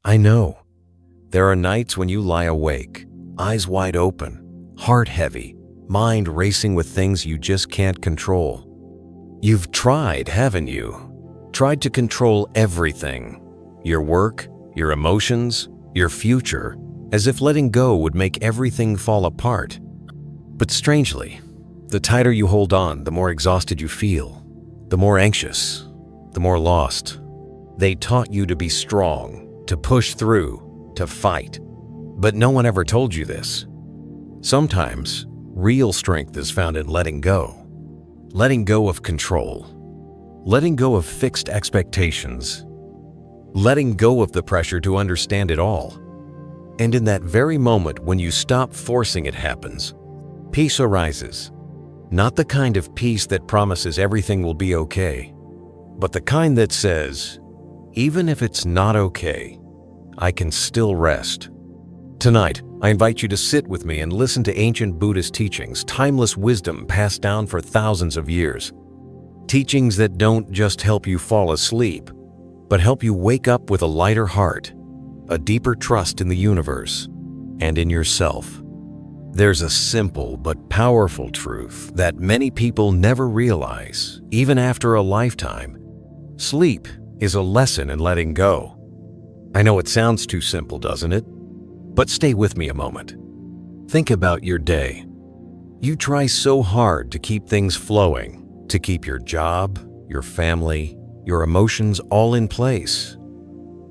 I know. There are nights when you lie awake, eyes wide open, heart heavy, mind racing with things you just can't control. You've tried, haven't you? Tried to control everything. Your work, your emotions, your future, as if letting go would make everything fall apart. But strangely, the tighter you hold on, the more exhausted you feel, the more anxious, the more lost. They taught you to be strong, to push through, to fight. But no one ever told you this. Sometimes, real strength is found in letting go. Letting go of control. Letting go of fixed expectations. Letting go of the pressure to understand it all. And in that very moment when you stop forcing it happens, peace arises. Not the kind of peace that promises everything will be okay, but the kind that says, even if it's not okay, I can still rest. Tonight, I invite you to sit with me and listen to ancient Buddhist teachings, timeless wisdom passed down for thousands of years. Teachings that don't just help you fall asleep, but help you wake up with a lighter heart, a deeper trust in the universe, and in yourself. There's a simple but powerful truth that many people never realize, even after a lifetime. Sleep is a lesson in letting go. I know it sounds too simple, doesn't it? But stay with me a moment. Think about your day. You try so hard to keep things flowing, to keep your job, your family, your emotions all in place.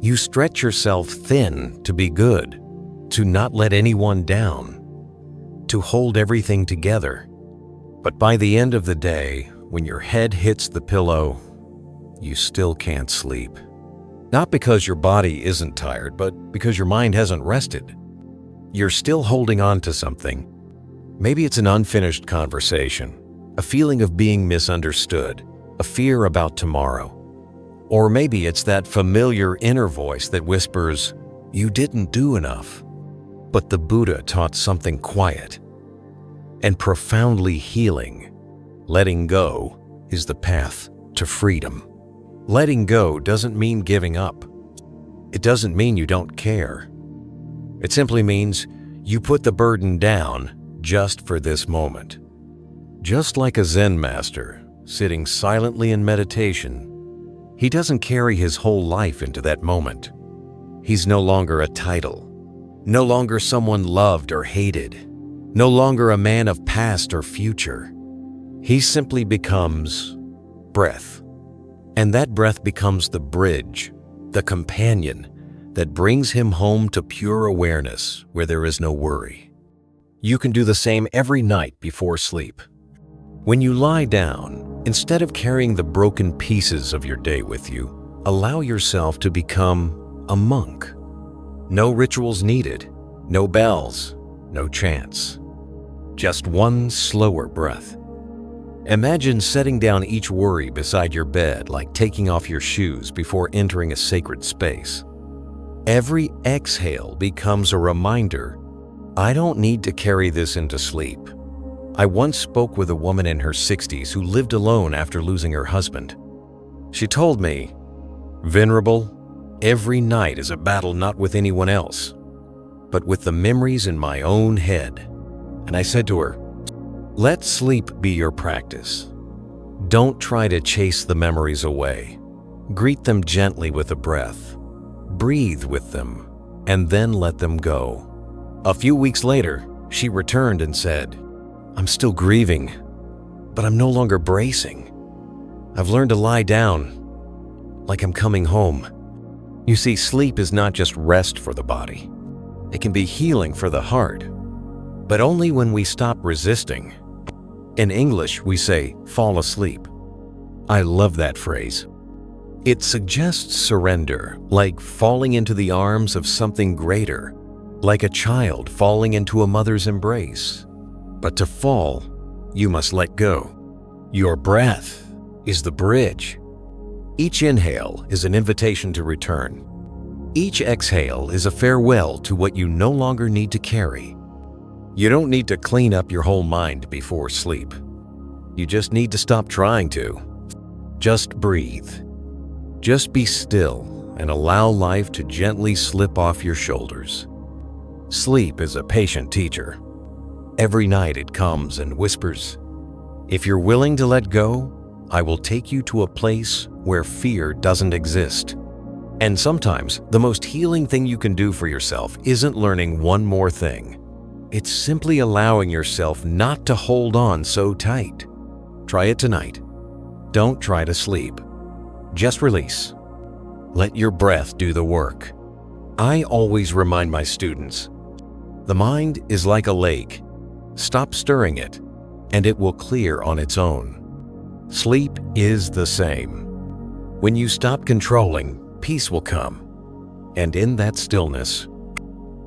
You stretch yourself thin to be good, to not let anyone down, to hold everything together. But by the end of the day, when your head hits the pillow, you still can't sleep. Not because your body isn't tired, but because your mind hasn't rested. You're still holding on to something. Maybe it's an unfinished conversation, a feeling of being misunderstood, a fear about tomorrow. Or maybe it's that familiar inner voice that whispers, "You didn't do enough." But the Buddha taught something quiet and profoundly healing. Letting go is the path to freedom. Letting go doesn't mean giving up. It doesn't mean you don't care. It simply means you put the burden down just for this moment. Just like a Zen master sitting silently in meditation, he doesn't carry his whole life into that moment. He's no longer a title, no longer someone loved or hated, no longer a man of past or future. He simply becomes breath. And that breath becomes the bridge, the companion that brings him home to pure awareness where there is no worry. You can do the same every night before sleep. When you lie down, instead of carrying the broken pieces of your day with you, allow yourself to become a monk. No rituals needed, no bells, no chants. Just one slower breath. Imagine setting down each worry beside your bed like taking off your shoes before entering a sacred space. Every exhale becomes a reminder, I don't need to carry this into sleep. I once spoke with a woman in her 60s who lived alone after losing her husband. She told me, "Venerable, every night is a battle not with anyone else, but with the memories in my own head." And I said to her, let sleep be your practice. Don't try to chase the memories away. Greet them gently with a breath. Breathe with them, and then let them go. A few weeks later, she returned and said, "I'm still grieving, but I'm no longer bracing. I've learned to lie down like I'm coming home." You see, sleep is not just rest for the body. It can be healing for the heart, but only when we stop resisting. In English, we say, fall asleep. I love that phrase. It suggests surrender, like falling into the arms of something greater, like a child falling into a mother's embrace. But to fall, you must let go. Your breath is the bridge. Each inhale is an invitation to return. Each exhale is a farewell to what you no longer need to carry. You don't need to clean up your whole mind before sleep. You just need to stop trying to. Just breathe. Just be still and allow life to gently slip off your shoulders. Sleep is a patient teacher. Every night it comes and whispers, "If you're willing to let go, I will take you to a place where fear doesn't exist." And sometimes the most healing thing you can do for yourself isn't learning one more thing. It's simply allowing yourself not to hold on so tight. Try it tonight. Don't try to sleep. Just release. Let your breath do the work. I always remind my students, the mind is like a lake. Stop stirring it, and it will clear on its own. Sleep is the same. When you stop controlling, peace will come. And in that stillness,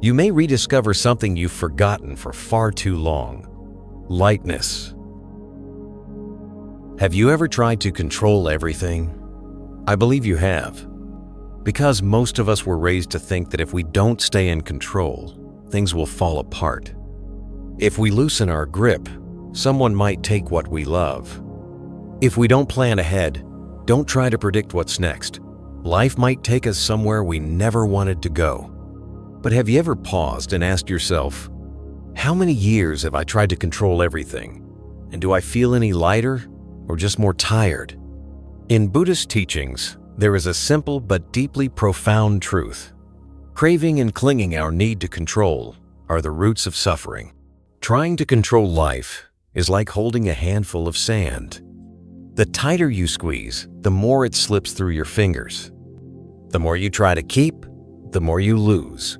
you may rediscover something you've forgotten for far too long: lightness. Have you ever tried to control everything? I believe you have. Because most of us were raised to think that if we don't stay in control, things will fall apart. If we loosen our grip, someone might take what we love. If we don't plan ahead, don't try to predict what's next. Life might take us somewhere we never wanted to go. But have you ever paused and asked yourself, how many years have I tried to control everything? And do I feel any lighter or just more tired? In Buddhist teachings, there is a simple but deeply profound truth. Craving and clinging our need to control are the roots of suffering. Trying to control life is like holding a handful of sand. The tighter you squeeze, the more it slips through your fingers. The more you try to keep, the more you lose.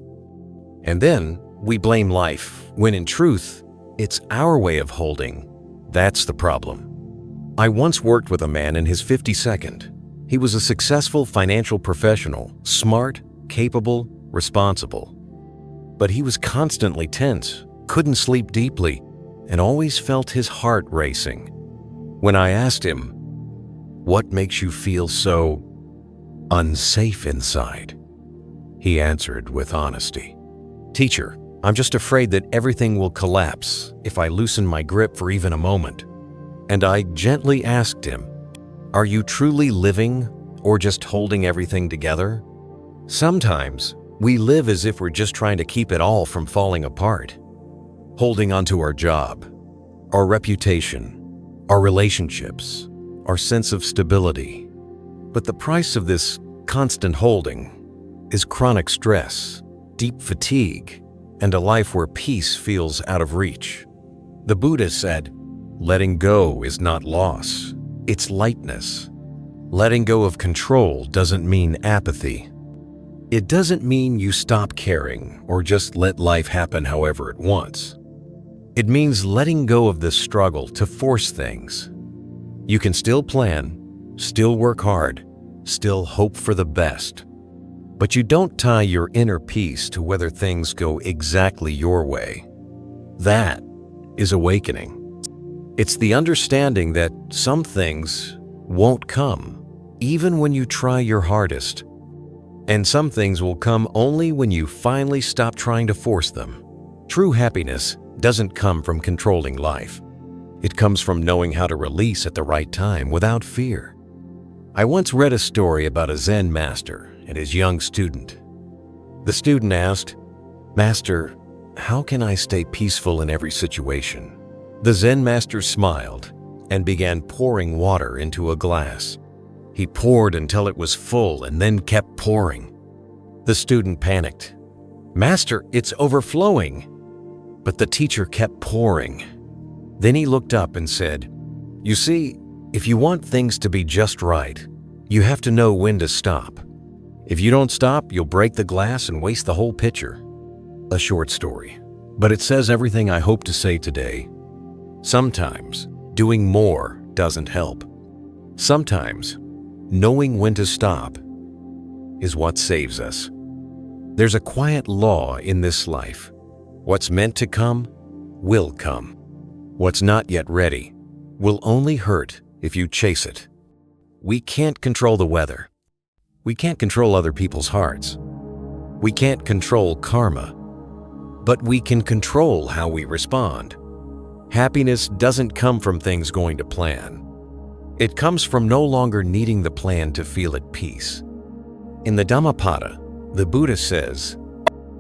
And then we blame life, when in truth, it's our way of holding. That's the problem. I once worked with a man in his 52nd. He was a successful financial professional, smart, capable, responsible. But he was constantly tense, couldn't sleep deeply, and always felt his heart racing. When I asked him, "What makes you feel so unsafe inside?" he answered with honesty, "Teacher, I'm just afraid that everything will collapse if I loosen my grip for even a moment." And I gently asked him, "Are you truly living or just holding everything together?" Sometimes we live as if we're just trying to keep it all from falling apart. Holding onto our job, our reputation, our relationships, our sense of stability. But the price of this constant holding is chronic stress, deep fatigue, and a life where peace feels out of reach. The Buddha said, "Letting go is not loss, it's lightness." Letting go of control doesn't mean apathy. It doesn't mean you stop caring or just let life happen however it wants. It means letting go of the struggle to force things. You can still plan, still work hard, still hope for the best. But you don't tie your inner peace to whether things go exactly your way. That is awakening. It's the understanding that some things won't come, even when you try your hardest. And some things will come only when you finally stop trying to force them. True happiness doesn't come from controlling life. It comes from knowing how to release at the right time without fear. I once read a story about a Zen master and his young student. The student asked, "Master, how can I stay peaceful in every situation?" The Zen master smiled and began pouring water into a glass. He poured until it was full and then kept pouring. The student panicked. "Master, it's overflowing." But the teacher kept pouring. Then he looked up and said, "You see, if you want things to be just right, you have to know when to stop. If you don't stop, you'll break the glass and waste the whole pitcher." A short story, but it says everything I hope to say today. Sometimes doing more doesn't help. Sometimes knowing when to stop is what saves us. There's a quiet law in this life. What's meant to come will come. What's not yet ready will only hurt if you chase it. We can't control the weather. We can't control other people's hearts. We can't control karma. But we can control how we respond. Happiness doesn't come from things going to plan. It comes from no longer needing the plan to feel at peace. In the Dhammapada, the Buddha says,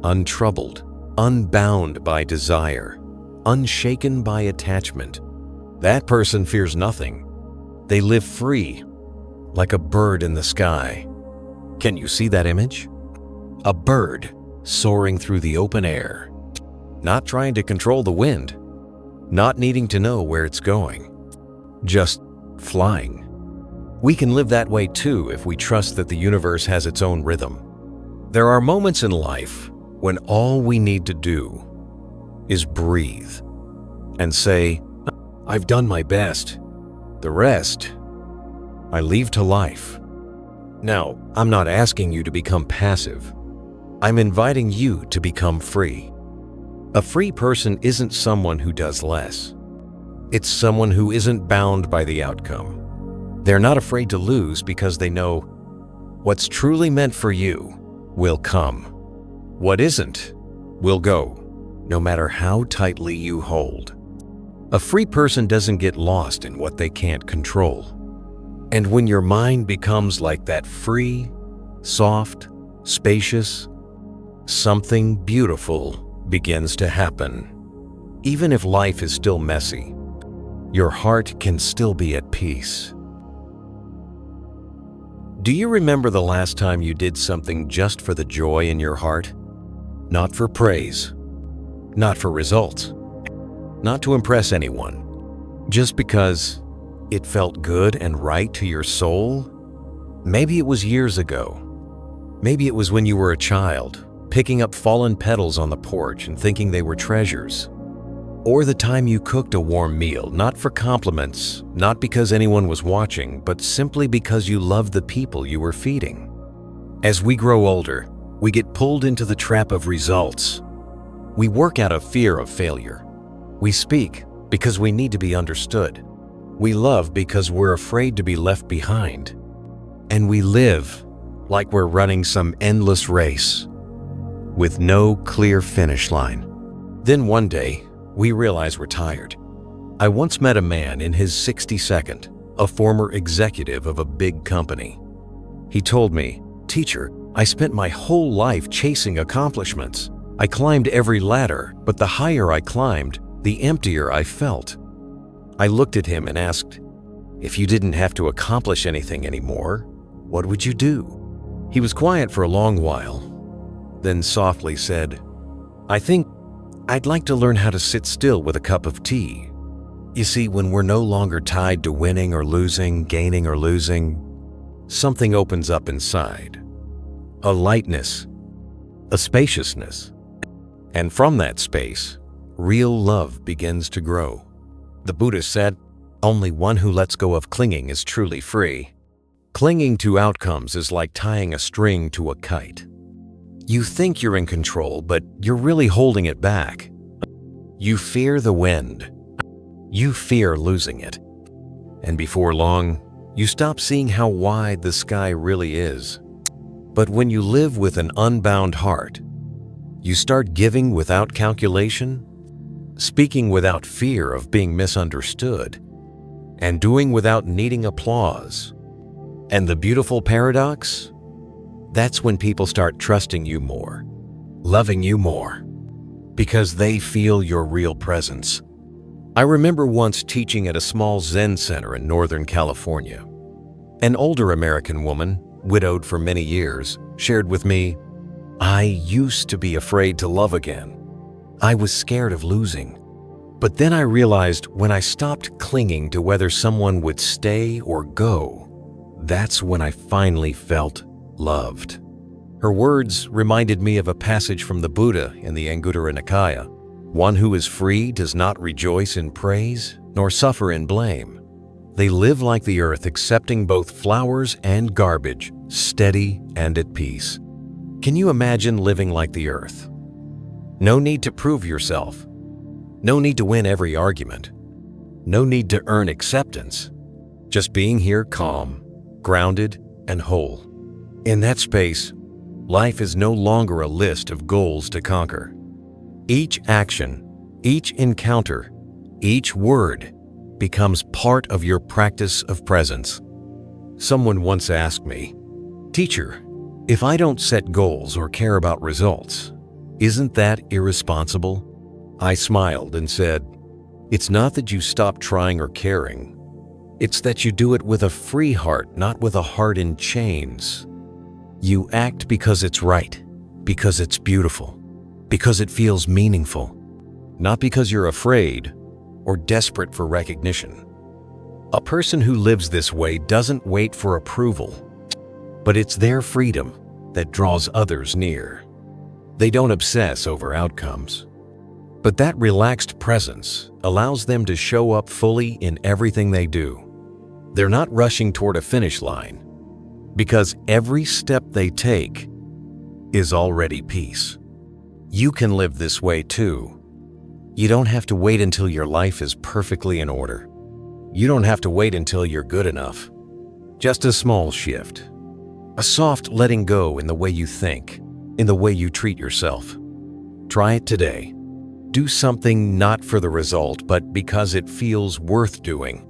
untroubled, unbound by desire, unshaken by attachment. That person fears nothing. They live free, like a bird in the sky. Can you see that image? A bird soaring through the open air, not trying to control the wind, not needing to know where it's going, just flying. We can live that way too if we trust that the universe has its own rhythm. There are moments in life when all we need to do is breathe and say, I've done my best. The rest, I leave to life. Now, I'm not asking you to become passive. I'm inviting you to become free. A free person isn't someone who does less. It's someone who isn't bound by the outcome. They're not afraid to lose because they know what's truly meant for you will come. What isn't will go, no matter how tightly you hold. A free person doesn't get lost in what they can't control. And when your mind becomes like that free, soft, spacious, something beautiful begins to happen. Even if life is still messy, your heart can still be at peace. Do you remember the last time you did something just for the joy in your heart? Not for praise, not for results, not to impress anyone, just because it felt good and right to your soul? Maybe it was years ago. Maybe it was when you were a child, picking up fallen petals on the porch and thinking they were treasures. Or the time you cooked a warm meal, not for compliments, not because anyone was watching, but simply because you loved the people you were feeding. As we grow older, we get pulled into the trap of results. We work out of fear of failure. We speak because we need to be understood. We love because we're afraid to be left behind. And we live like we're running some endless race with no clear finish line. Then one day, we realize we're tired. I once met a man in his 62nd, a former executive of a big company. He told me, "Teacher, I spent my whole life chasing accomplishments. I climbed every ladder, but the higher I climbed, the emptier I felt." I looked at him and asked, "If you didn't have to accomplish anything anymore, what would you do?" He was quiet for a long while, then softly said, "I think I'd like to learn how to sit still with a cup of tea." You see, when we're no longer tied to winning or losing, gaining or losing, something opens up inside. A lightness, a spaciousness. And from that space, real love begins to grow. The Buddha said, "Only one who lets go of clinging is truly free." Clinging to outcomes is like tying a string to a kite. You think you're in control, but you're really holding it back. You fear the wind. You fear losing it. And before long, you stop seeing how wide the sky really is. But when you live with an unbound heart, you start giving without calculation, speaking without fear of being misunderstood, and doing without needing applause. And the beautiful paradox? That's when people start trusting you more, loving you more, because they feel your real presence. I remember once teaching at a small Zen center in Northern California. An older American woman, widowed for many years, shared with me, "I used to be afraid to love again. I was scared of losing. But then I realized when I stopped clinging to whether someone would stay or go, that's when I finally felt loved." Her words reminded me of a passage from the Buddha in the Anguttara Nikaya. "One who is free does not rejoice in praise, nor suffer in blame. They live like the earth, accepting both flowers and garbage, steady and at peace." Can you imagine living like the earth? No need to prove yourself. No need to win every argument. No need to earn acceptance. Just being here calm, grounded, and whole. In that space, life is no longer a list of goals to conquer. Each action, each encounter, each word becomes part of your practice of presence. Someone once asked me, "Teacher, If I don't set goals or care about results, isn't that irresponsible? I smiled and said, it's not that you stop trying or caring. It's that you do it with a free heart, not with a heart in chains. You act because it's right, because it's beautiful, because it feels meaningful, not because you're afraid or desperate for recognition. A person who lives this way doesn't wait for approval, but it's their freedom that draws others near. They don't obsess over outcomes, but that relaxed presence allows them to show up fully in everything they do. They're not rushing toward a finish line, because every step they take is already peace. You can live this way too. You don't have to wait until your life is perfectly in order. You don't have to wait until you're good enough. Just a small shift. A soft letting go in the way you think, in the way you treat yourself. Try it today. Do something not for the result, but because it feels worth doing.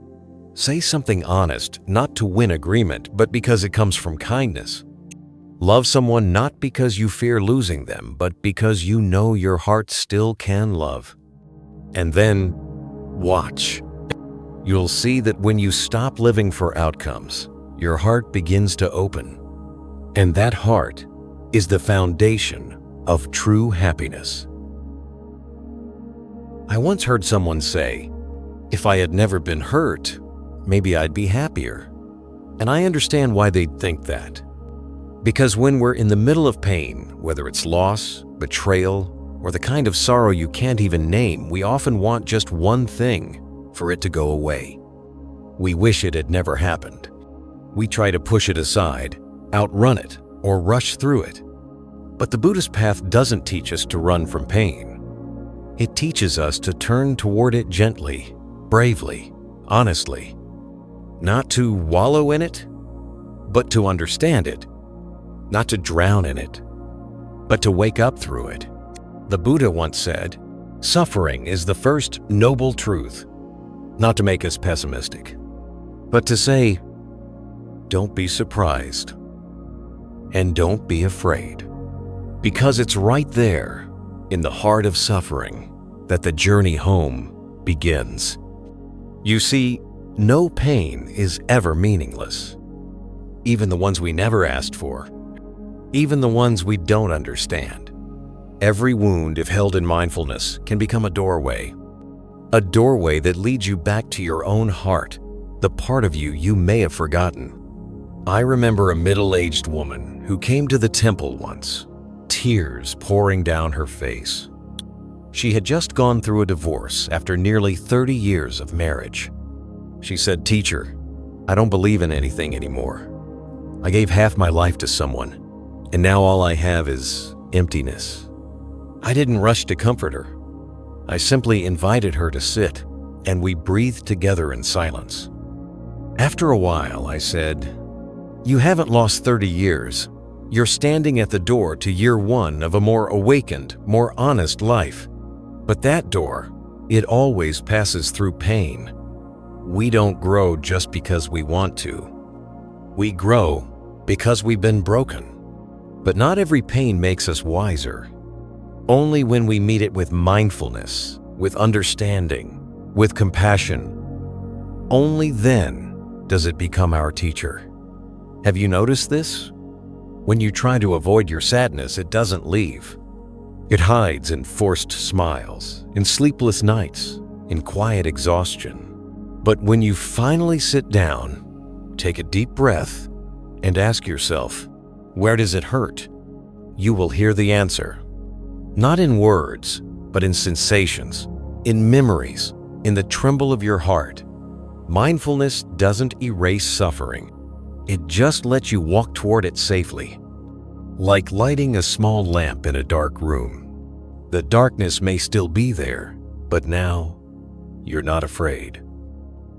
Say something honest, not to win agreement, but because it comes from kindness. Love someone not because you fear losing them, but because you know your heart still can love. And then, watch. You'll see that when you stop living for outcomes, your heart begins to open. And that heart is the foundation of true happiness. I once heard someone say, if I had never been hurt, maybe I'd be happier. And I understand why they'd think that. Because when we're in the middle of pain, whether it's loss, betrayal, or the kind of sorrow you can't even name, we often want just one thing, for it to go away. We wish it had never happened. We try to push it aside, outrun it, or rush through it. But the Buddhist path doesn't teach us to run from pain. It teaches us to turn toward it gently, bravely, honestly. Not to wallow in it, but to understand it. Not to drown in it, but to wake up through it. The Buddha once said, suffering is the first noble truth. Not to make us pessimistic, but to say, don't be surprised and don't be afraid. Because it's right there, in the heart of suffering, that the journey home begins. You see, no pain is ever meaningless. Even the ones we never asked for. Even the ones we don't understand. Every wound, if held in mindfulness, can become a doorway. A doorway that leads you back to your own heart, the part of you you may have forgotten. I remember a middle-aged woman who came to the temple once, tears pouring down her face. She had just gone through a divorce after nearly 30 years of marriage. She said, "Teacher, I don't believe in anything anymore. I gave half my life to someone, and now all I have is emptiness." I didn't rush to comfort her. I simply invited her to sit, and we breathed together in silence. After a while, I said, "You haven't lost 30 years. You're standing at the door to year one of a more awakened, more honest life. But that door, it always passes through pain. We don't grow just because we want to. We grow because we've been broken. But not every pain makes us wiser. Only when we meet it with mindfulness, with understanding, with compassion, only then does it become our teacher." Have you noticed this? When you try to avoid your sadness, it doesn't leave. It hides in forced smiles, in sleepless nights, in quiet exhaustion. But when you finally sit down, take a deep breath, and ask yourself, where does it hurt? You will hear the answer. Not in words, but in sensations, in memories, in the tremble of your heart. Mindfulness doesn't erase suffering. It just lets you walk toward it safely. Like lighting a small lamp in a dark room. The darkness may still be there, but now you're not afraid.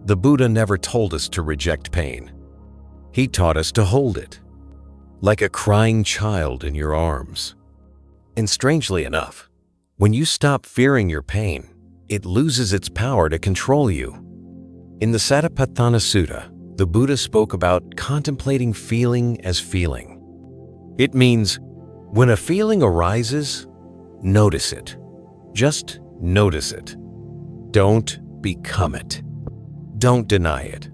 The Buddha never told us to reject pain. He taught us to hold it, like a crying child in your arms. And strangely enough, when you stop fearing your pain, it loses its power to control you. In the Satipatthana Sutta, the Buddha spoke about contemplating feeling as feeling. It means when a feeling arises, notice it. Just notice it. Don't become it. Don't deny it.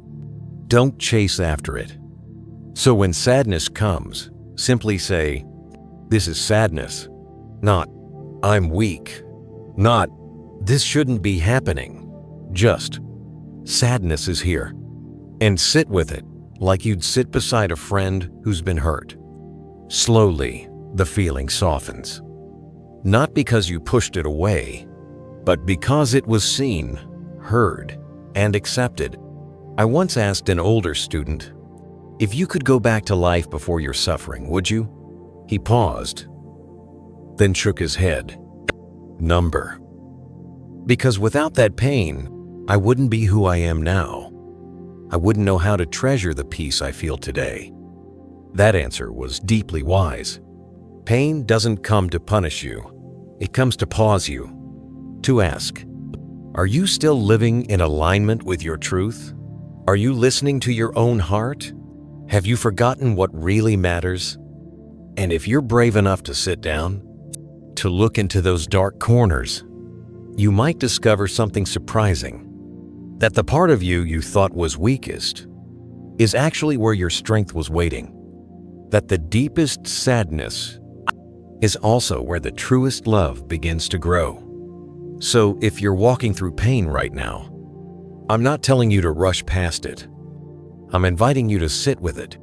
Don't chase after it. So when sadness comes, simply say, "This is sadness," not "I'm weak," not "This shouldn't be happening." Just, sadness is here. And sit with it like you'd sit beside a friend who's been hurt. Slowly, the feeling softens. Not because you pushed it away, but because it was seen, heard, and accepted. I once asked an older student, "If you could go back to life before your suffering, would you?" He paused, then shook his head. Number. Because without that pain, I wouldn't be who I am now. I wouldn't know how to treasure the peace I feel today. That answer was deeply wise. Pain doesn't come to punish you. It comes to pause you, to ask, are you still living in alignment with your truth? Are you listening to your own heart? Have you forgotten what really matters? And if you're brave enough to sit down, to look into those dark corners, you might discover something surprising. That the part of you thought was weakest is actually where your strength was waiting. That the deepest sadness is also where the truest love begins to grow. So if you're walking through pain right now, I'm not telling you to rush past it. I'm inviting you to sit with it,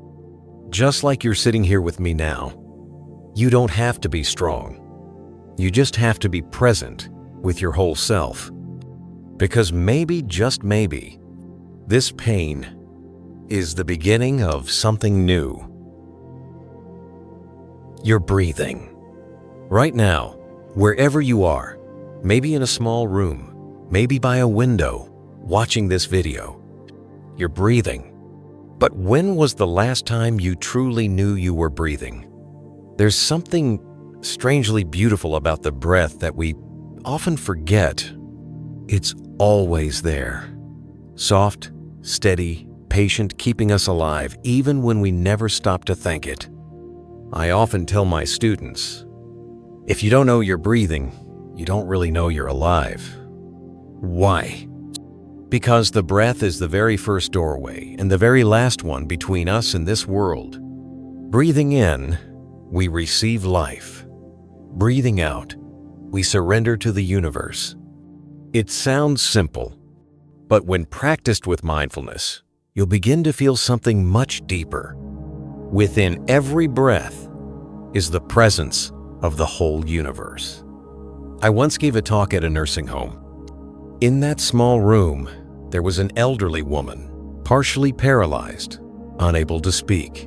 just like you're sitting here with me now. You don't have to be strong. You just have to be present with your whole self. Because maybe, just maybe, this pain is the beginning of something new. You're breathing. Right now, wherever you are, maybe in a small room, maybe by a window, watching this video, you're breathing. But when was the last time you truly knew you were breathing? There's something strangely beautiful about the breath that we often forget. It's always there. Soft, steady, patient, keeping us alive even when we never stop to thank it. I often tell my students, if you don't know you're breathing, you don't really know you're alive. Why? Because the breath is the very first doorway and the very last one between us and this world. Breathing in, we receive life. Breathing out, we surrender to the universe. It sounds simple, but when practiced with mindfulness, you'll begin to feel something much deeper. Within every breath is the presence of the whole universe. I once gave a talk at a nursing home. In that small room, there was an elderly woman, partially paralyzed, unable to speak.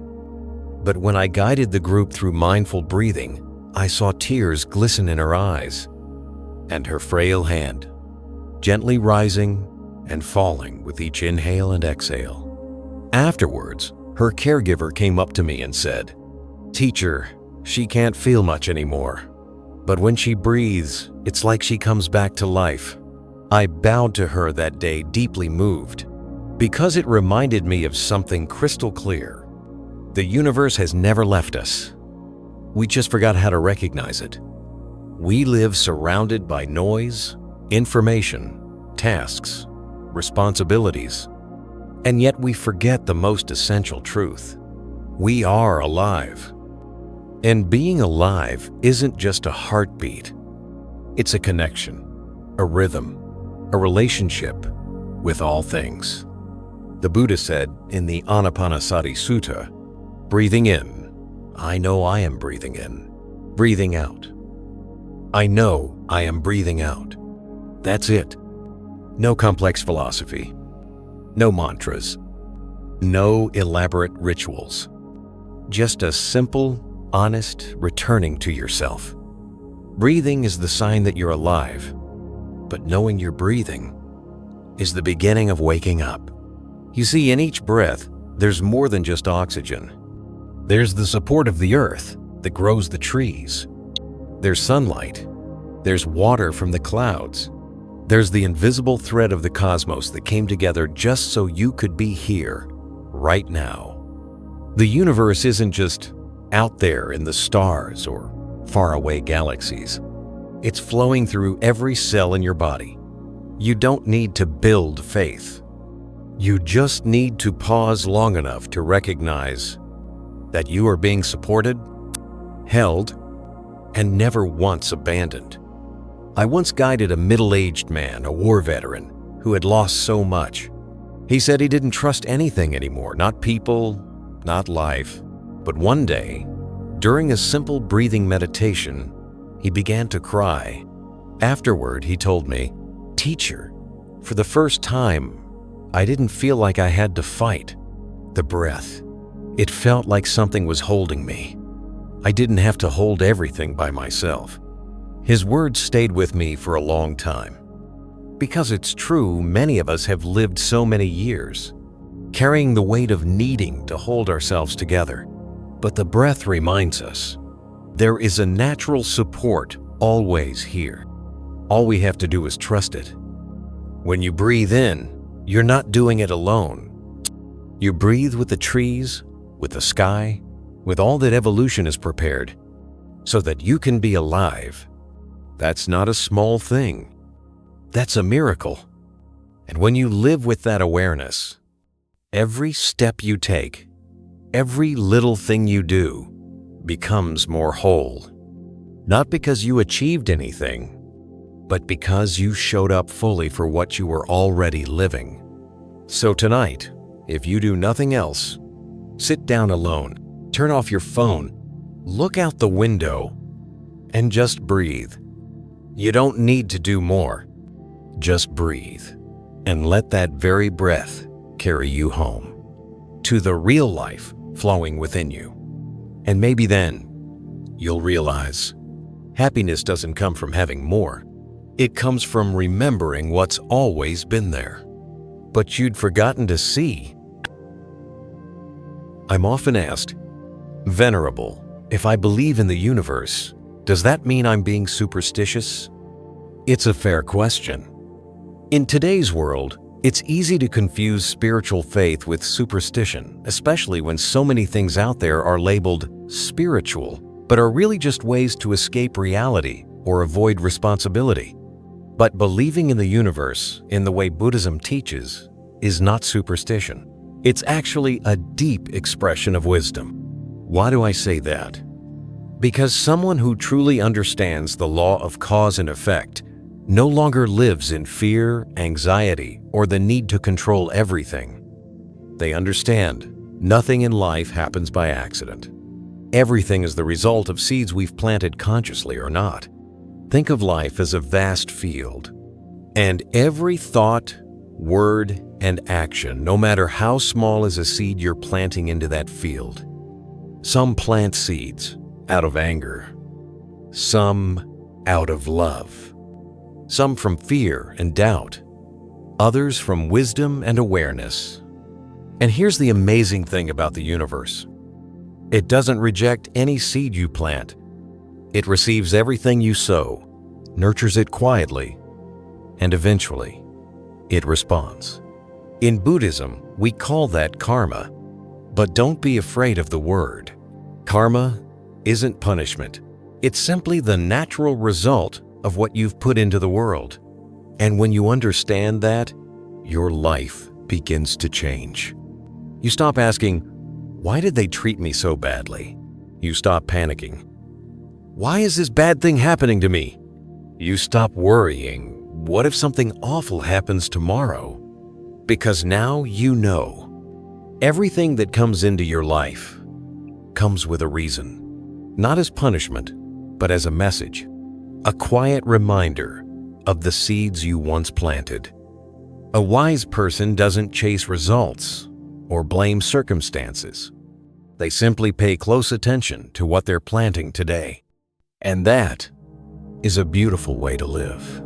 But when I guided the group through mindful breathing, I saw tears glisten in her eyes, and her frail hand gently rising and falling with each inhale and exhale. Afterwards, her caregiver came up to me and said, "Teacher, she can't feel much anymore, but when she breathes, it's like she comes back to life." I bowed to her that day, deeply moved, because it reminded me of something crystal clear. The universe has never left us. We just forgot how to recognize it. We live surrounded by noise, information, tasks, responsibilities, and yet we forget the most essential truth. We are alive. And being alive isn't just a heartbeat. It's a connection, a rhythm, a relationship with all things. The Buddha said in the Anapanasati Sutta, breathing in, I know I am breathing in. Breathing out, I know I am breathing out. That's it. No complex philosophy, no mantras, no elaborate rituals. Just a simple, honest returning to yourself. Breathing is the sign that you're alive, but knowing you're breathing is the beginning of waking up. You see, in each breath, there's more than just oxygen. There's the support of the earth that grows the trees. There's sunlight. There's water from the clouds. There's the invisible thread of the cosmos that came together just so you could be here, right now. The universe isn't just out there in the stars or faraway galaxies. It's flowing through every cell in your body. You don't need to build faith. You just need to pause long enough to recognize that you are being supported, held, and never once abandoned. I once guided a middle-aged man, a war veteran, who had lost so much. He said he didn't trust anything anymore, not people, not life. But one day, during a simple breathing meditation, he began to cry. Afterward, he told me, "Teacher, for the first time, I didn't feel like I had to fight. The breath, it felt like something was holding me. I didn't have to hold everything by myself." His words stayed with me for a long time. Because it's true, many of us have lived so many years, carrying the weight of needing to hold ourselves together. But the breath reminds us, there is a natural support always here. All we have to do is trust it. When you breathe in, you're not doing it alone. You breathe with the trees, with the sky, with all that evolution has prepared, so that you can be alive. That's not a small thing. That's a miracle. And when you live with that awareness, every step you take, every little thing you do, becomes more whole. Not because you achieved anything, but because you showed up fully for what you were already living. So tonight, if you do nothing else, sit down alone, turn off your phone, look out the window, and just breathe. You don't need to do more. Just breathe, and let that very breath carry you home, to the real life flowing within you. And maybe then, you'll realize happiness doesn't come from having more. It comes from remembering what's always been there, but you'd forgotten to see. I'm often asked, "Venerable, if I believe in the universe, does that mean I'm being superstitious?" It's a fair question. In today's world, it's easy to confuse spiritual faith with superstition, especially when so many things out there are labeled spiritual, but are really just ways to escape reality or avoid responsibility. But believing in the universe, in the way Buddhism teaches, is not superstition. It's actually a deep expression of wisdom. Why do I say that? Because someone who truly understands the law of cause and effect no longer lives in fear, anxiety, or the need to control everything. They understand nothing in life happens by accident. Everything is the result of seeds we've planted consciously or not. Think of life as a vast field, and every thought, word, and action, no matter how small, is a seed you're planting into that field. Some plant seeds out of anger, some out of love, some from fear and doubt, others from wisdom and awareness. And here's the amazing thing about the universe. It doesn't reject any seed you plant. It receives everything you sow, nurtures it quietly, and eventually, it responds. In Buddhism, we call that karma, but don't be afraid of the word. Karma isn't punishment. It's simply the natural result of what you've put into the world. And when you understand that, your life begins to change. You stop asking, "Why did they treat me so badly?" You stop panicking. "Why is this bad thing happening to me?" You stop worrying, "What if something awful happens tomorrow?" Because now you know. Everything that comes into your life comes with a reason. Not as punishment, but as a message. A quiet reminder of the seeds you once planted. A wise person doesn't chase results or blame circumstances. They simply pay close attention to what they're planting today. And that is a beautiful way to live.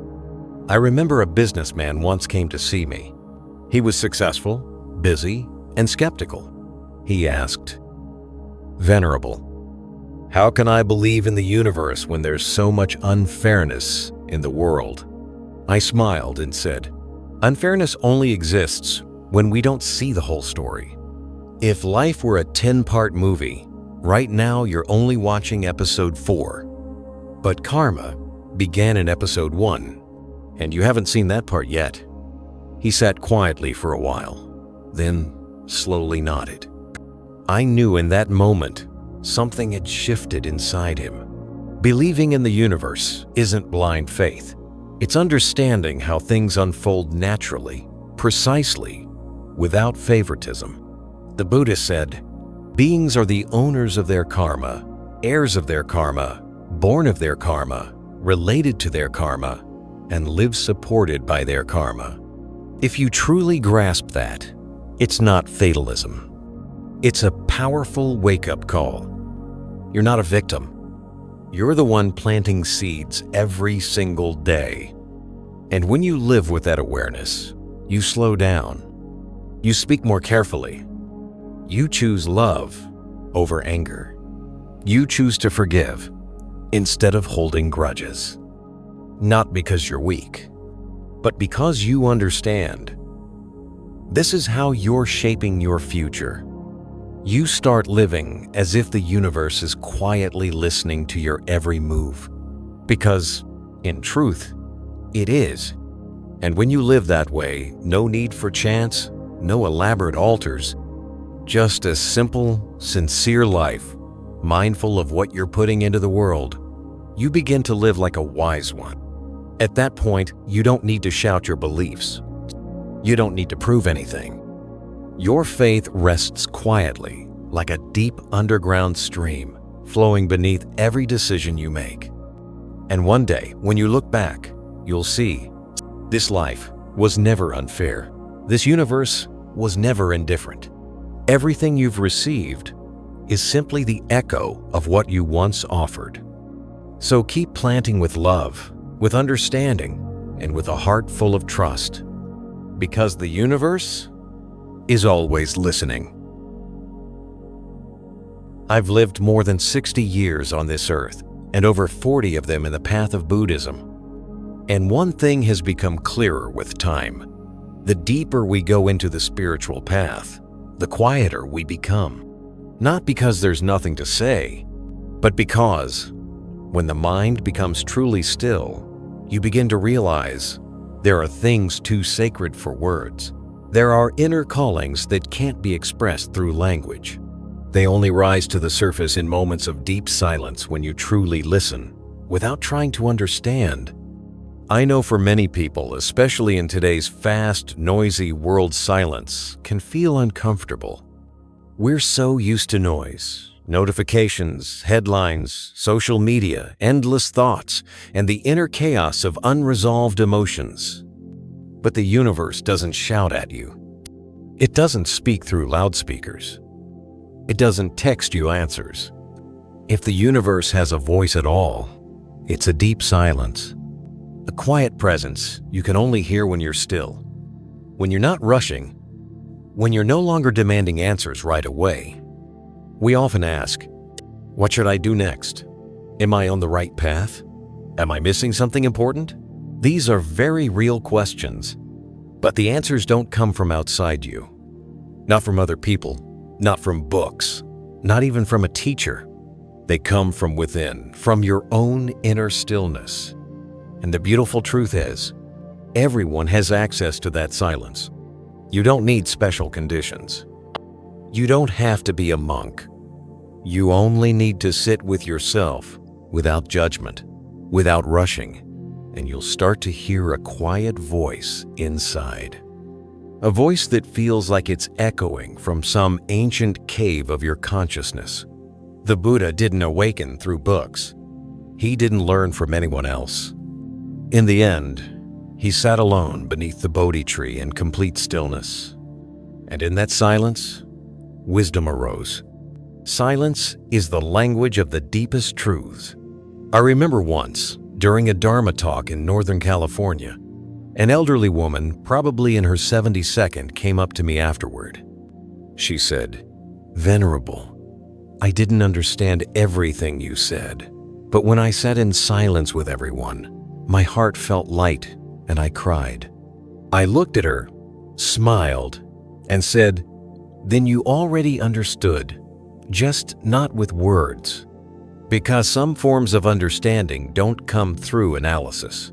I remember a businessman once came to see me. He was successful, busy, and skeptical. He asked, "Venerable, how can I believe in the universe when there's so much unfairness in the world?" I smiled and said, "Unfairness only exists when we don't see the whole story. If life were a 10-part movie, Right now, you're only watching episode 4. But karma began in episode 1, and you haven't seen that part yet. He sat quietly for a while, then slowly nodded. I knew in that moment something had shifted inside him. Believing in the universe isn't blind faith. It's understanding how things unfold naturally, precisely, without favoritism. The Buddha said, beings are the owners of their karma, heirs of their karma, born of their karma, related to their karma, and live supported by their karma. If you truly grasp that, it's not fatalism. It's a powerful wake-up call. You're not a victim. You're the one planting seeds every single day. And when you live with that awareness, you slow down. You speak more carefully. You choose love over anger. You choose to forgive instead of holding grudges. Not because you're weak, but because you understand. This is how you're shaping your future. You start living as if the universe is quietly listening to your every move. Because, in truth, it is. And when you live that way, no need for chance, no elaborate altars, just a simple, sincere life, mindful of what you're putting into the world, you begin to live like a wise one. At that point, you don't need to shout your beliefs. You don't need to prove anything. Your faith rests quietly, like a deep underground stream, flowing beneath every decision you make. And one day, when you look back, you'll see, this life was never unfair. This universe was never indifferent. Everything you've received is simply the echo of what you once offered. So keep planting with love, with understanding, and with a heart full of trust. Because the universe is always listening. I've lived more than 60 years on this earth, and over 40 of them in the path of Buddhism. And one thing has become clearer with time. The deeper we go into the spiritual path, the quieter we become. Not because there's nothing to say, but because when the mind becomes truly still, you begin to realize there are things too sacred for words. There are inner callings that can't be expressed through language. They only rise to the surface in moments of deep silence when you truly listen, without trying to understand. I know for many people, especially in today's fast, noisy world, silence can feel uncomfortable. We're so used to noise, notifications, headlines, social media, endless thoughts, and the inner chaos of unresolved emotions. But the universe doesn't shout at you. It doesn't speak through loudspeakers. It doesn't text you answers. If the universe has a voice at all, it's a deep silence. A quiet presence you can only hear when you're still. When you're not rushing, when you're no longer demanding answers right away. We often ask, what should I do next? Am I on the right path? Am I missing something important? These are very real questions, but the answers don't come from outside you. Not from other people, not from books, not even from a teacher. They come from within, from your own inner stillness. And the beautiful truth is, everyone has access to that silence. You don't need special conditions. You don't have to be a monk. You only need to sit with yourself without judgment, without rushing, and you'll start to hear a quiet voice inside. A voice that feels like it's echoing from some ancient cave of your consciousness. The Buddha didn't awaken through books. He didn't learn from anyone else. In the end, he sat alone beneath the Bodhi tree in complete stillness. And in that silence, wisdom arose. Silence is the language of the deepest truths. I remember once, during a Dharma talk in Northern California, an elderly woman, probably in her 72nd, came up to me afterward. She said, "Venerable, I didn't understand everything you said, but when I sat in silence with everyone, my heart felt light and I cried." I looked at her, smiled, and said, "Then you already understood. just not with words. Because some forms of understanding don't come through analysis.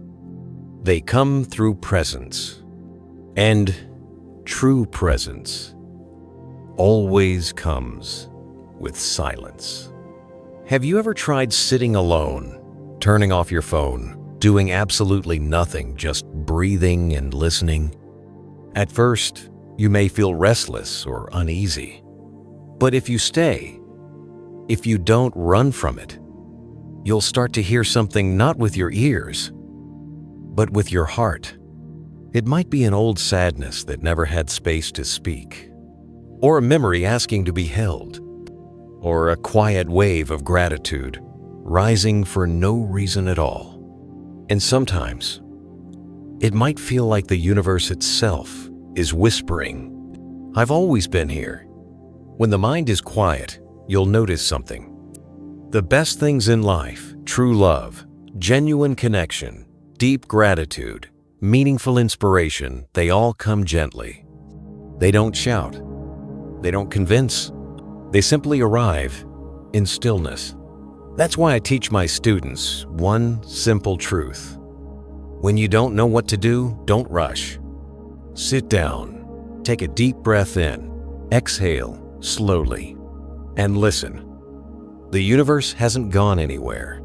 They come through presence. And true presence always comes with silence. Have you ever tried sitting alone, turning off your phone, doing absolutely nothing, just breathing and listening? At first, you may feel restless or uneasy. But if you stay, if you don't run from it, you'll start to hear something not with your ears, but with your heart. It might be an old sadness that never had space to speak, or a memory asking to be held, or a quiet wave of gratitude rising for no reason at all. And sometimes, it might feel like the universe itself is whispering, "I've always been here." When the mind is quiet, you'll notice something. The best things in life, true love, genuine connection, deep gratitude, meaningful inspiration, they all come gently. They don't shout. They don't convince. They simply arrive in stillness. That's why I teach my students one simple truth. When you don't know what to do, don't rush. Sit down, take a deep breath in, exhale slowly, and listen. The universe hasn't gone anywhere.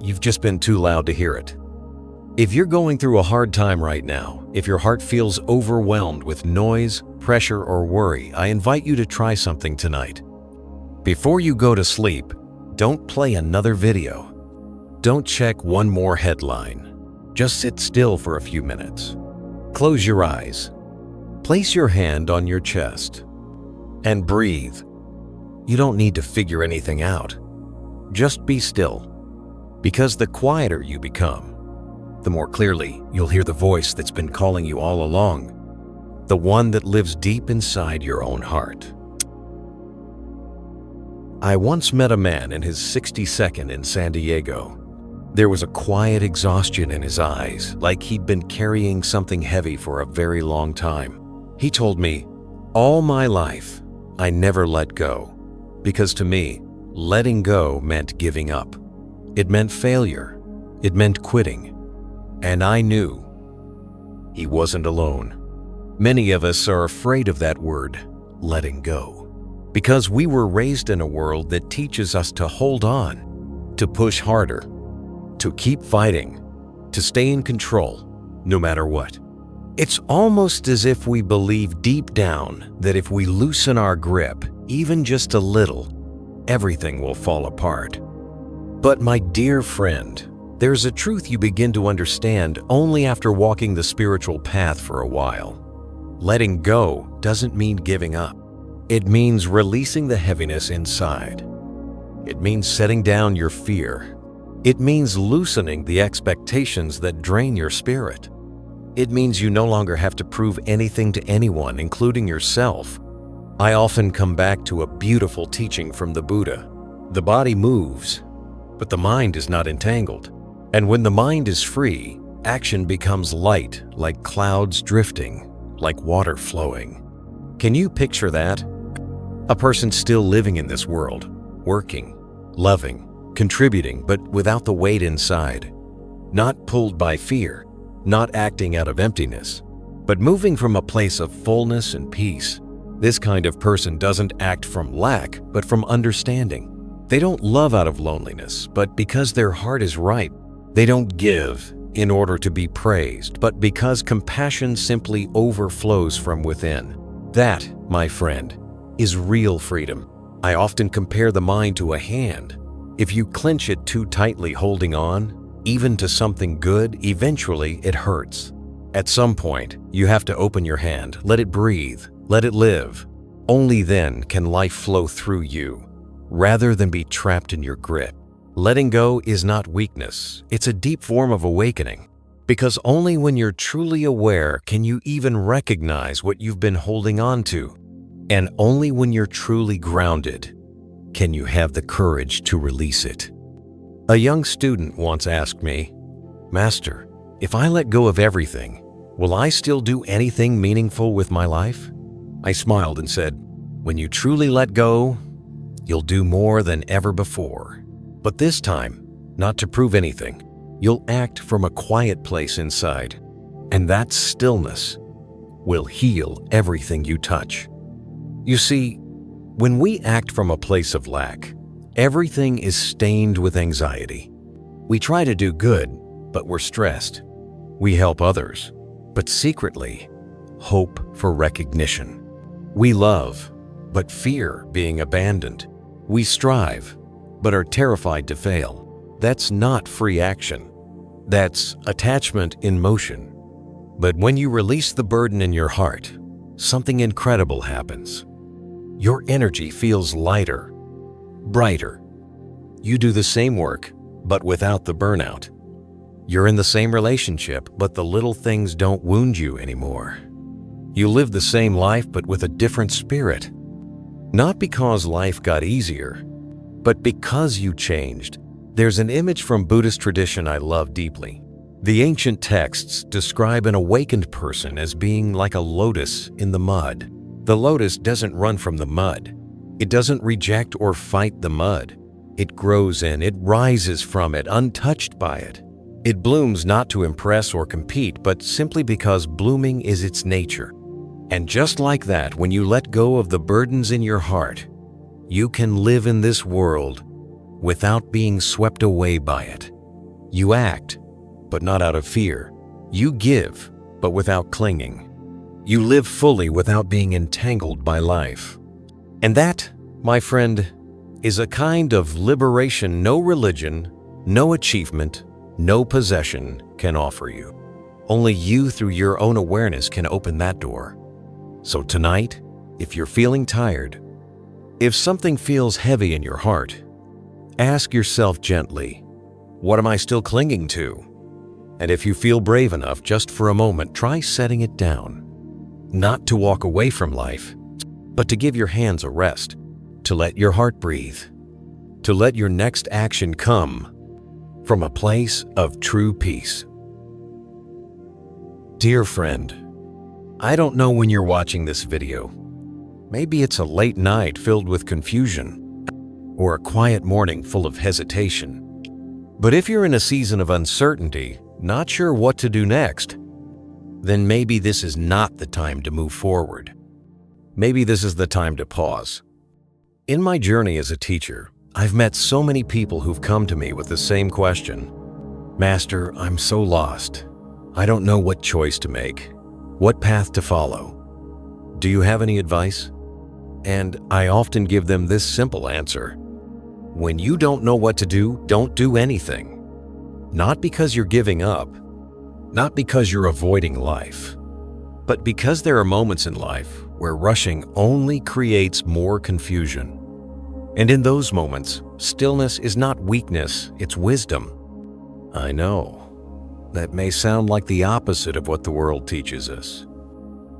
You've just been too loud to hear it. If you're going through a hard time right now, if your heart feels overwhelmed with noise, pressure, or worry, I invite you to try something tonight. Before you go to sleep, don't play another video. Don't check one more headline. Just sit still for a few minutes. Close your eyes. Place your hand on your chest and breathe. You don't need to figure anything out. Just be still. Because the quieter you become, the more clearly you'll hear the voice that's been calling you all along, the one that lives deep inside your own heart. I once met a man in his 62nd in San Diego. There was a quiet exhaustion in his eyes, like he'd been carrying something heavy for a very long time. He told me, "All my life, I never let go, because to me, letting go meant giving up. It meant failure. It meant quitting." And I knew he wasn't alone. Many of us are afraid of that word, letting go, because we were raised in a world that teaches us to hold on, to push harder, to keep fighting, to stay in control, no matter what. It's almost as if we believe deep down that if we loosen our grip, even just a little, everything will fall apart. But my dear friend, there's a truth you begin to understand only after walking the spiritual path for a while. Letting go doesn't mean giving up. It means releasing the heaviness inside. It means setting down your fear. It means loosening the expectations that drain your spirit. It means you no longer have to prove anything to anyone, including yourself. I often come back to a beautiful teaching from the Buddha. The body moves, but the mind is not entangled. And when the mind is free, action becomes light, like clouds drifting, like water flowing. Can you picture that? A person still living in this world, working, loving, contributing, but without the weight inside. Not pulled by fear, not acting out of emptiness, but moving from a place of fullness and peace. This kind of person doesn't act from lack, but from understanding. They don't love out of loneliness, but because their heart is right. They don't give in order to be praised, but because compassion simply overflows from within. That, my friend, is real freedom. I often compare the mind to a hand. If you clench it too tightly holding on, even to something good, eventually it hurts. At some point, you have to open your hand, let it breathe, let it live. Only then can life flow through you, rather than be trapped in your grip. Letting go is not weakness, it's a deep form of awakening. Because only when you're truly aware can you even recognize what you've been holding on to. And only when you're truly grounded can you have the courage to release it. A young student once asked me, "Master, if I let go of everything, will I still do anything meaningful with my life?" I smiled and said, "When you truly let go, You'll do more than ever before. But this time, not to prove anything, you'll act from a quiet place inside. And that stillness will heal everything you touch. You see, when we act from a place of lack, everything is stained with anxiety. We try to do good, but we're stressed. We help others, but secretly hope for recognition. We love, but fear being abandoned. We strive, but are terrified to fail. That's not free action. That's attachment in motion. But when you release the burden in your heart, something incredible happens. Your energy feels lighter, brighter. You do the same work, but without the burnout. You're in the same relationship, but the little things don't wound you anymore. You live the same life, but with a different spirit. Not because life got easier, but because you changed. There's an image from Buddhist tradition I love deeply. The ancient texts describe an awakened person as being like a lotus in the mud. The lotus doesn't run from the mud. It doesn't reject or fight the mud. It grows in, it rises from it, untouched by it. It blooms not to impress or compete, but simply because blooming is its nature. And just like that, when you let go of the burdens in your heart, you can live in this world without being swept away by it. You act, but not out of fear. You give, but without clinging. You live fully without being entangled by life. And that, my friend, is a kind of liberation no religion, no achievement, no possession can offer you. Only you through your own awareness can open that door. So tonight, if you're feeling tired, if something feels heavy in your heart, ask yourself gently, what am I still clinging to? And if you feel brave enough, just for a moment, try setting it down. Not to walk away from life, but to give your hands a rest, to let your heart breathe, to let your next action come from a place of true peace. Dear friend, I don't know when you're watching this video. Maybe it's a late night filled with confusion, or a quiet morning full of hesitation. But if you're in a season of uncertainty, not sure what to do next, then maybe this is not the time to move forward. Maybe this is the time to pause. In my journey as a teacher, I've met so many people who've come to me with the same question. Master, I'm so lost. I don't know what choice to make, what path to follow. Do you have any advice? And I often give them this simple answer. When you don't know what to do, don't do anything. Not because you're giving up, not because you're avoiding life, but because there are moments in life where rushing only creates more confusion. And in those moments, stillness is not weakness, it's wisdom. I know, that may sound like the opposite of what the world teaches us.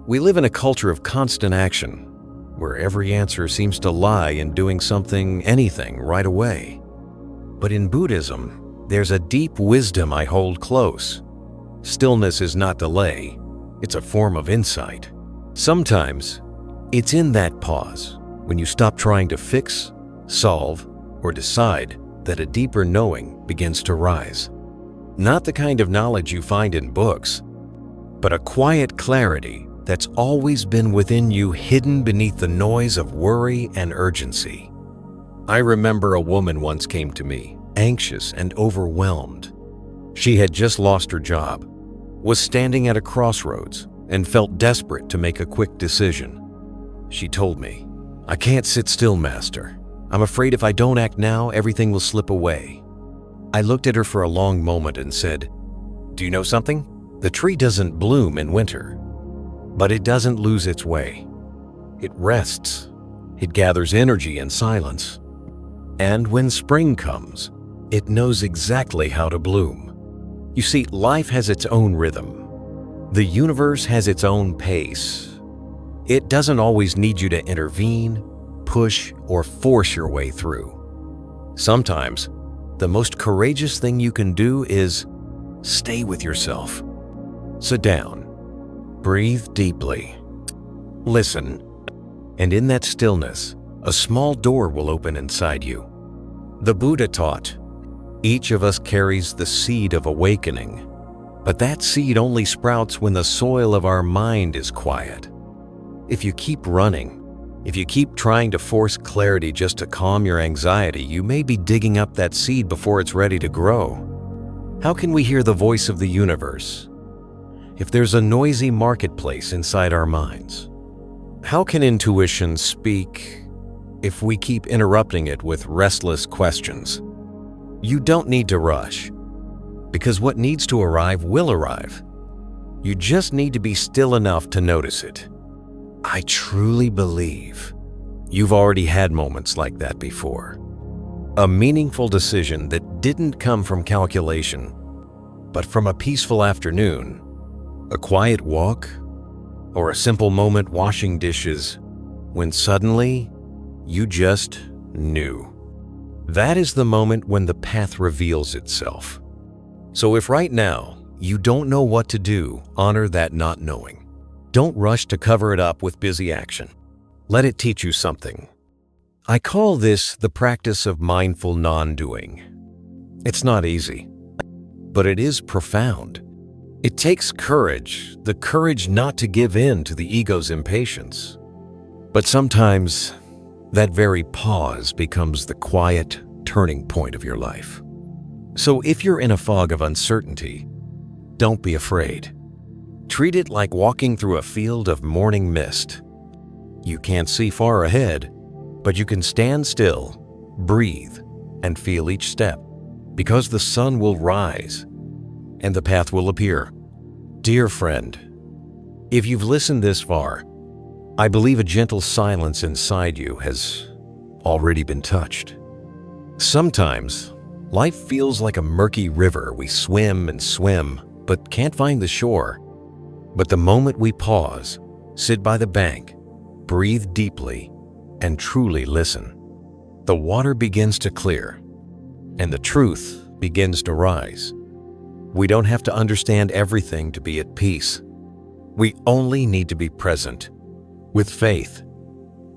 We live in a culture of constant action, where every answer seems to lie in doing something, anything, right away. But in Buddhism, there's a deep wisdom I hold close. Stillness is not delay, it's a form of insight. Sometimes, it's in that pause, when you stop trying to fix, solve, or decide, that a deeper knowing begins to rise. Not the kind of knowledge you find in books, but a quiet clarity that's always been within you, hidden beneath the noise of worry and urgency. I remember a woman once came to me, anxious and overwhelmed. She had just lost her job, was standing at a crossroads, and felt desperate to make a quick decision. She told me, "I can't sit still, Master. I'm afraid if I don't act now, everything will slip away." I looked at her for a long moment and said, "Do you know something? The tree doesn't bloom in winter, but it doesn't lose its way. It rests. It gathers energy in silence. And when spring comes, it knows exactly how to bloom." You see, life has its own rhythm. The universe has its own pace. It doesn't always need you to intervene, push, or force your way through. Sometimes, the most courageous thing you can do is stay with yourself. Sit down, breathe deeply, listen, and in that stillness, a small door will open inside you. The Buddha taught, each of us carries the seed of awakening, but that seed only sprouts when the soil of our mind is quiet. If you keep running, if you keep trying to force clarity just to calm your anxiety, you may be digging up that seed before it's ready to grow. How can we hear the voice of the universe if there's a noisy marketplace inside our minds? How can intuition speak if we keep interrupting it with restless questions? You don't need to rush, because what needs to arrive will arrive. You just need to be still enough to notice it. I truly believe you've already had moments like that before. A meaningful decision that didn't come from calculation, but from a peaceful afternoon, a quiet walk, or a simple moment washing dishes, when suddenly you just knew. That is the moment when the path reveals itself. So if right now you don't know what to do, honor that not knowing. Don't rush to cover it up with busy action. Let it teach you something. I call this the practice of mindful non-doing. It's not easy, but it is profound. It takes courage, the courage not to give in to the ego's impatience. But sometimes that very pause becomes the quiet turning point of your life. So if you're in a fog of uncertainty, don't be afraid. Treat it like walking through a field of morning mist. You can't see far ahead, but you can stand still, breathe, and feel each step, because the sun will rise and the path will appear. Dear friend, if you've listened this far, I believe a gentle silence inside you has already been touched. Sometimes, life feels like a murky river. We swim and swim, but can't find the shore. But the moment we pause, sit by the bank, breathe deeply, and truly listen, the water begins to clear, and the truth begins to rise. We don't have to understand everything to be at peace. We only need to be present, with faith.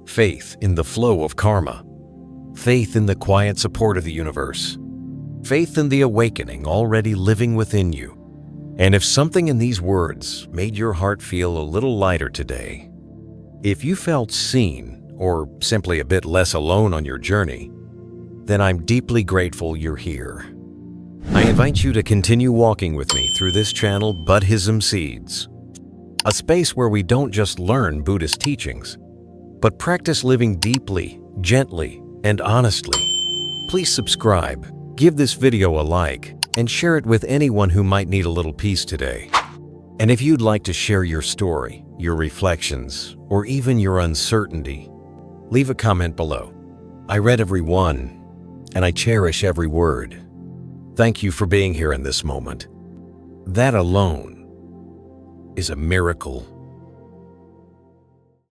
Faith in the flow of karma. Faith in the quiet support of the universe. Faith in the awakening already living within you. And if something in these words made your heart feel a little lighter today, if you felt seen or simply a bit less alone on your journey, then I'm deeply grateful you're here. I invite you to continue walking with me through this channel, Buddhism Seeds, a space where we don't just learn Buddhist teachings, but practice living deeply, gently, and honestly. Please subscribe, give this video a like, and share it with anyone who might need a little peace today. And if you'd like to share your story, your reflections, or even your uncertainty, leave a comment below. I read every one, and I cherish every word. Thank you for being here in this moment. That alone is a miracle